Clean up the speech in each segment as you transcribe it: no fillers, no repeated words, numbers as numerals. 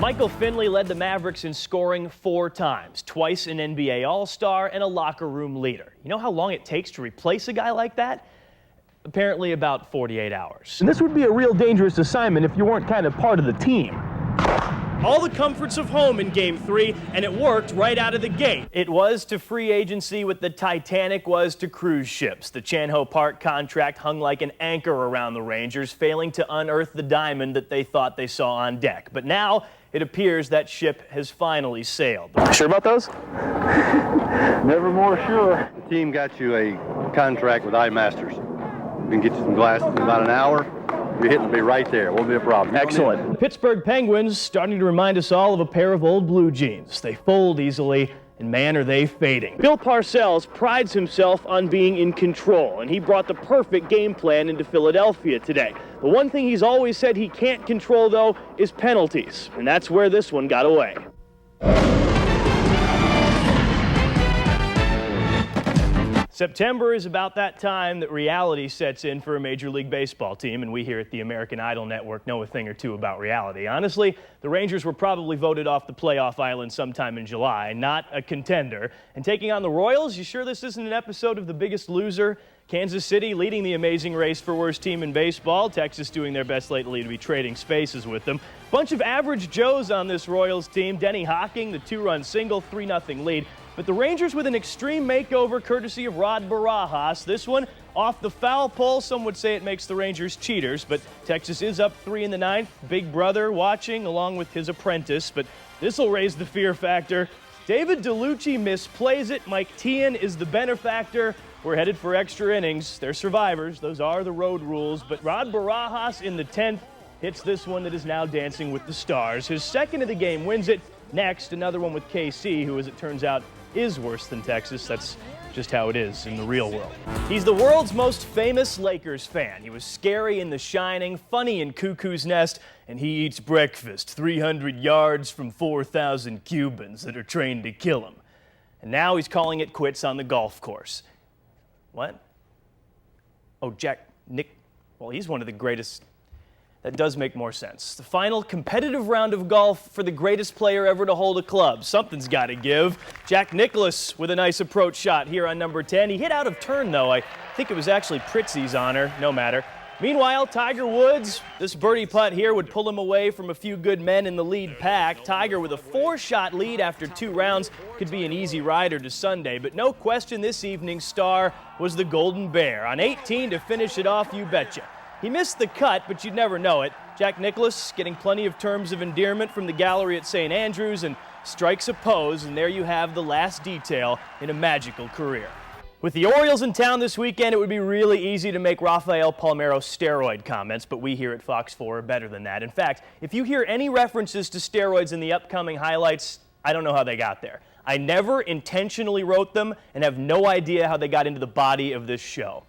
Michael Finley led the Mavericks in scoring 4 times, twice an NBA All-Star and a locker room leader. You know how long it takes to replace a guy like that? Apparently about 48 hours. And this would be a real dangerous assignment if you weren't kind of part of the team. All the comforts of home in Game 3, and it worked right out of the gate. It was to free agency what the Titanic was to cruise ships. The Chan-Ho Park contract hung like an anchor around the Rangers, failing to unearth the diamond that they thought they saw on deck. But now, it appears that ship has finally sailed. Sure about those? Never more sure. The team got you a contract with iMasters. We can get you some glasses in about an hour. You're hitting me right there. Won't be a problem. Excellent. The Pittsburgh Penguins starting to remind us all of a pair of old blue jeans. They fold easily, and man, are they fading. Bill Parcells prides himself on being in control, and he brought the perfect game plan into Philadelphia today. The one thing he's always said he can't control, though, is penalties, and that's where this one got away. September is about that time that reality sets in for a Major League Baseball team, and we here at the American Idol Network know a thing or two about reality. Honestly, the Rangers were probably voted off the playoff island sometime in July, not a contender. And taking on the Royals, you sure this isn't an episode of The Biggest Loser? Kansas City leading the amazing race for worst team in baseball. Texas doing their best lately to be trading spaces with them. Bunch of average Joes on this Royals team. Denny Hocking, the 2-run single, 3-0 lead. But the Rangers with an extreme makeover courtesy of Rod Barajas. This one off the foul pole. Some would say it makes the Rangers cheaters, but Texas is up 3 in the 9th. Big brother watching along with his apprentice, but this will raise the fear factor. David DeLucci misplays it. Mike Tian is the benefactor. We're headed for extra innings. They're survivors. Those are the road rules. But Rod Barajas in the 10th hits this one that is now dancing with the stars. His second of the game wins it. Next, another one with KC, who, as it turns out, is worse than Texas. That's just how it is in the real world. He's the world's most famous Lakers fan. He was scary in The Shining, funny in Cuckoo's Nest, and he eats breakfast 300 yards from 4,000 Cubans that are trained to kill him. And now he's calling it quits on the golf course. What? Oh, Jack Nick. Well, he's one of the greatest. That does make more sense. The final competitive round of golf for the greatest player ever to hold a club. Something's got to give. Jack Nicklaus with a nice approach shot here on number 10. He hit out of turn, though. I think it was actually Pritzy's honor. No matter. Meanwhile, Tiger Woods, this birdie putt here would pull him away from a few good men in the lead pack. Tiger with a 4-shot lead after 2 rounds could be an easy rider to Sunday. But no question this evening's star was the Golden Bear. On 18 to finish it off, you betcha. He missed the cut, but you'd never know it. Jack Nicklaus getting plenty of terms of endearment from the gallery at St. Andrews and strikes a pose, and there you have the last detail in a magical career. With the Orioles in town this weekend, it would be really easy to make Rafael Palmeiro steroid comments, but we here at Fox 4 are better than that. In fact, if you hear any references to steroids in the upcoming highlights, I don't know how they got there. I never intentionally wrote them and have no idea how they got into the body of this show.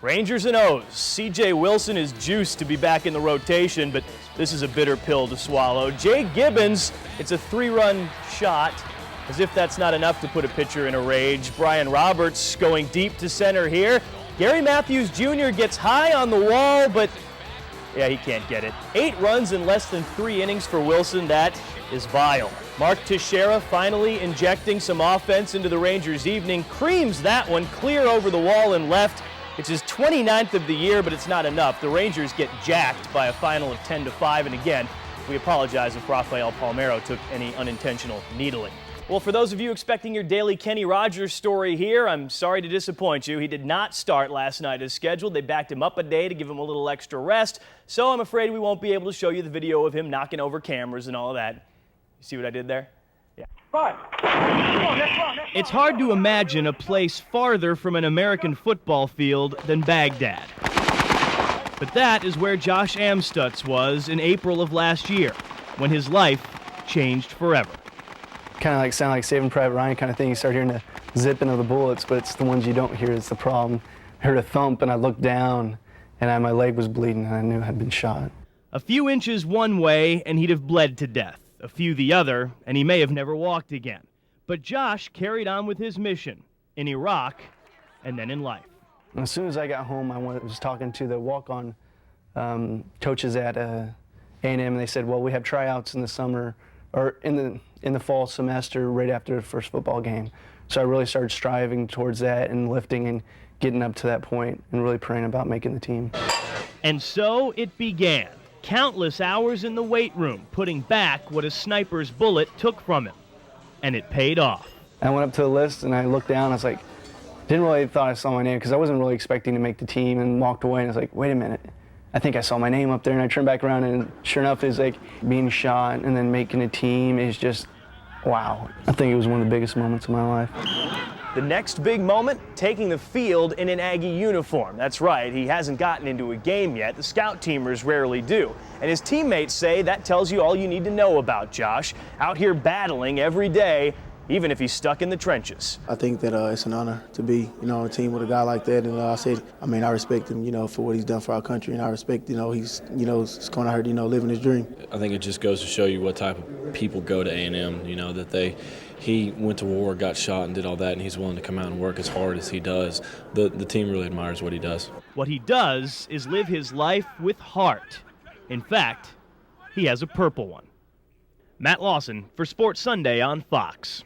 Rangers and O's. C.J. Wilson is juiced to be back in the rotation, but this is a bitter pill to swallow. Jay Gibbons, it's a 3-run shot. As if that's not enough to put a pitcher in a rage. Brian Roberts going deep to center here. Gary Matthews Jr. gets high on the wall, but yeah, he can't get it. 8 runs in less than 3 innings for Wilson. That is vile. Mark Teixeira finally injecting some offense into the Rangers' evening. Creams that one clear over the wall and left. It's his 29th of the year, but it's not enough. The Rangers get jacked by a final of 10-5, and again, we apologize if Rafael Palmeiro took any unintentional needling. Well, for those of you expecting your daily Kenny Rogers story here, I'm sorry to disappoint you. He did not start last night as scheduled. They backed him up a day to give him a little extra rest, so I'm afraid we won't be able to show you the video of him knocking over cameras and all of that. You see what I did there? Yeah. It's hard to imagine a place farther from an American football field than Baghdad. But that is where Josh Amstutz was in April of last year, when his life changed forever. Kind of like sound like Saving Private Ryan kind of thing. You start hearing the zipping of the bullets, but it's the ones you don't hear that's the problem. I heard a thump and I looked down and my leg was bleeding and I knew I'd been shot. A few inches one way and he'd have bled to death. A few the other, and he may have never walked again. But Josh carried on with his mission in Iraq and then in life. And as soon as I got home, I was talking to the walk-on coaches at A&M, and they said, well, we have tryouts in the summer or in the fall semester right after the first football game. So I really started striving towards that and lifting and getting up to that point and really praying about making the team. And so it began. Countless hours in the weight room, putting back what a sniper's bullet took from him. And it paid off. I went up to the list and I looked down. I was like, didn't really thought I saw my name because I wasn't really expecting to make the team, and walked away and I was like, wait a minute. I think I saw my name up there, and I turned back around and sure enough, it's like being shot and then making a team is just, wow. I think it was one of the biggest moments of my life. The next big moment, taking the field in an Aggie uniform. That's right, he hasn't gotten into a game yet. The scout teamers rarely do. And his teammates say that tells you all you need to know about Josh. Out here battling every day, even if he's stuck in the trenches. I think that it's an honor to be, on a team with a guy like that. And I respect him, for what he's done for our country, and I respect, he's, going out here, living his dream. I think it just goes to show you what type of people go to A&M, that he went to war, got shot, and did all that, and he's willing to come out and work as hard as he does. The team really admires what he does. What he does is live his life with heart. In fact, he has a purple one. Matt Lawson for Sports Sunday on Fox.